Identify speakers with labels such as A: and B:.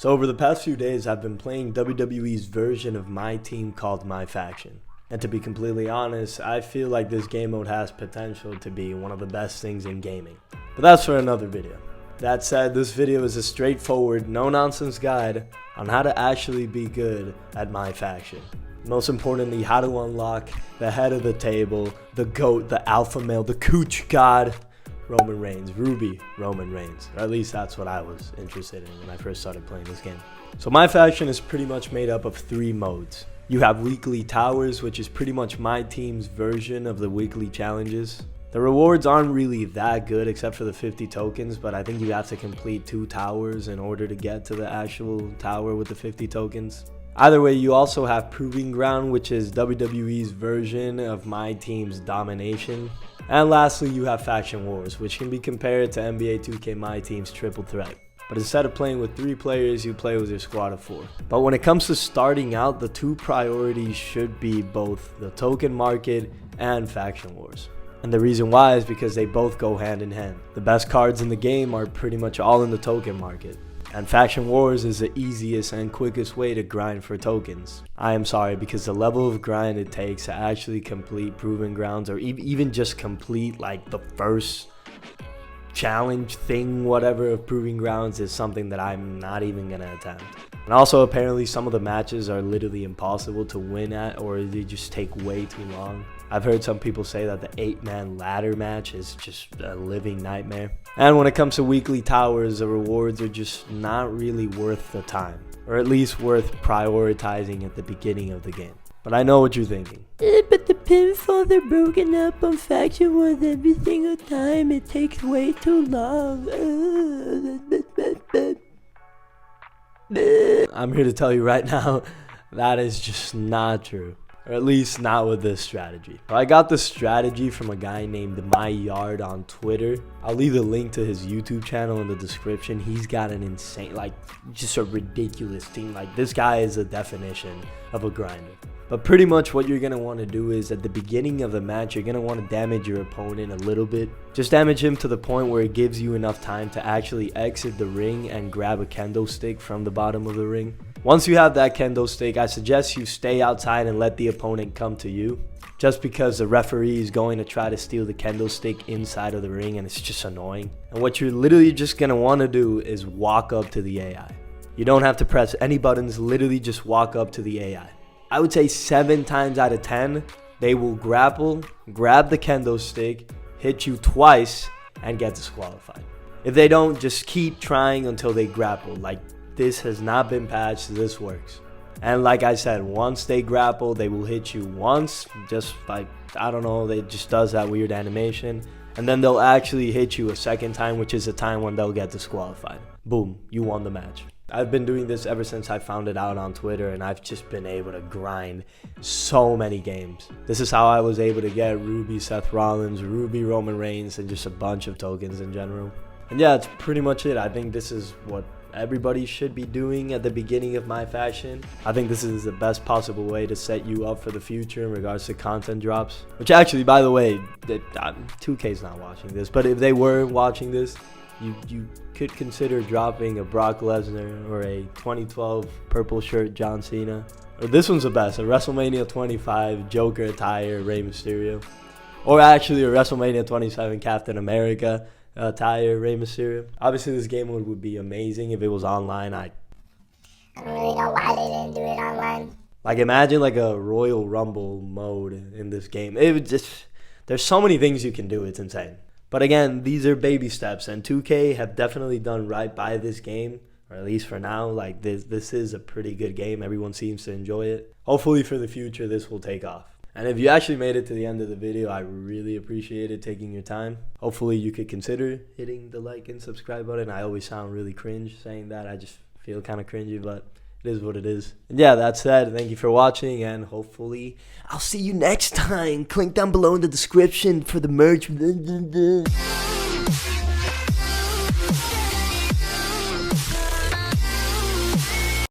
A: So over the past few days, I've been playing WWE's version of my team called MyFACTION. And to be completely honest, I feel like this game mode has potential to be one of the best things in gaming. But that's for another video. That said, this video is a straightforward, no-nonsense guide on how to actually be good at MyFACTION. Most importantly, how to unlock the head of the table, the GOAT, the alpha male, the cooch god, Roman Reigns, Ruby Roman Reigns. Or at least that's what I was interested in when I first started playing this game. So MyFACTION is pretty much made up of 3 modes. You have weekly towers, which is pretty much my team's version of the weekly challenges. The rewards aren't really that good except for the 50 tokens, but I think you have to complete 2 towers in order to get to the actual tower with the 50 tokens. Either way, you also have Proving Ground, which is WWE's version of my team's domination. And lastly, you have Faction Wars, which can be compared to NBA 2K My Team's Triple Threat. But instead of playing with 3 players, you play with your squad of 4. But when it comes to starting out, the 2 priorities should be both the token market and Faction Wars. And the reason why is because they both go hand in hand. The best cards in the game are pretty much all in the token market. And Faction Wars is the easiest and quickest way to grind for tokens. I am sorry, because the level of grind it takes to actually complete Proving Grounds, or even just complete like the first challenge thing, whatever, of Proving Grounds, is something that I'm not even gonna attempt. And also, apparently some of the matches are literally impossible to win at, or they just take way too long. I've heard some people say that the 8-man ladder match is just a living nightmare. And when it comes to weekly towers, the rewards are just not really worth the time, or at least worth prioritizing at the beginning of the game. But I know what you're thinking.
B: But the pinfalls are broken up on Faction Wars every single time. It takes way too long.
A: I'm here to tell you right now, that is just not true. Or at least not with this strategy. I got this strategy from a guy named MyYard on Twitter. I'll leave the link to his YouTube channel in the description. He's got an insane, like, just a ridiculous team. Like, this guy is a definition of a grinder. But pretty much what you're going to want to do is at the beginning of the match, you're going to want to damage your opponent a little bit. Just damage him to the point where it gives you enough time to actually exit the ring and grab a Kendo Stick from the bottom of the ring. Once you have that Kendo Stick, I suggest you stay outside and let the opponent come to you. Just because the referee is going to try to steal the Kendo Stick inside of the ring, and it's just annoying. And what you're literally just going to want to do is walk up to the AI. You don't have to press any buttons, literally just walk up to the AI. I would say 7 times out of 10, they will grapple, grab the Kendo Stick, hit you twice, and get disqualified. If they don't, just keep trying until they grapple. Like, this has not been patched, so this works. And like I said, once they grapple, they will hit you once, just like, I don't know, it just does that weird animation. And then they'll actually hit you a second time, which is the time when they'll get disqualified. Boom, you won the match. I've been doing this ever since I found it out on Twitter, and I've just been able to grind so many games. This is how I was able to get Ruby Seth Rollins, Ruby Roman Reigns, and just a bunch of tokens in general. And yeah, that's pretty much it. I think this is what everybody should be doing at the beginning of MyFACTION. I think this is the best possible way to set you up for the future in regards to content drops. Which actually, by the way, 2K's not watching this, but if they were watching this, you could consider dropping a Brock Lesnar or a 2012 purple shirt John Cena. Or this one's the best, a WrestleMania 25 Joker attire Rey Mysterio. Or actually a WrestleMania 27 Captain America attire Rey Mysterio. Obviously this game mode would be amazing if it was online.
C: I don't really know why they didn't do it online.
A: Like, imagine like a Royal Rumble mode in this game. It would just, there's so many things you can do, it's insane. But again, these are baby steps, and 2K have definitely done right by this game, or at least for now. Like, this is a pretty good game. Everyone seems to enjoy it. Hopefully for the future, this will take off. And if you actually made it to the end of the video, I really appreciate it, taking your time. Hopefully you could consider hitting the like and subscribe button. I always sound really cringe saying that. I just feel kind of cringy, but it is what it is. And yeah, that said, thank you for watching, and hopefully I'll see you next time. Link down below in the description for the merch.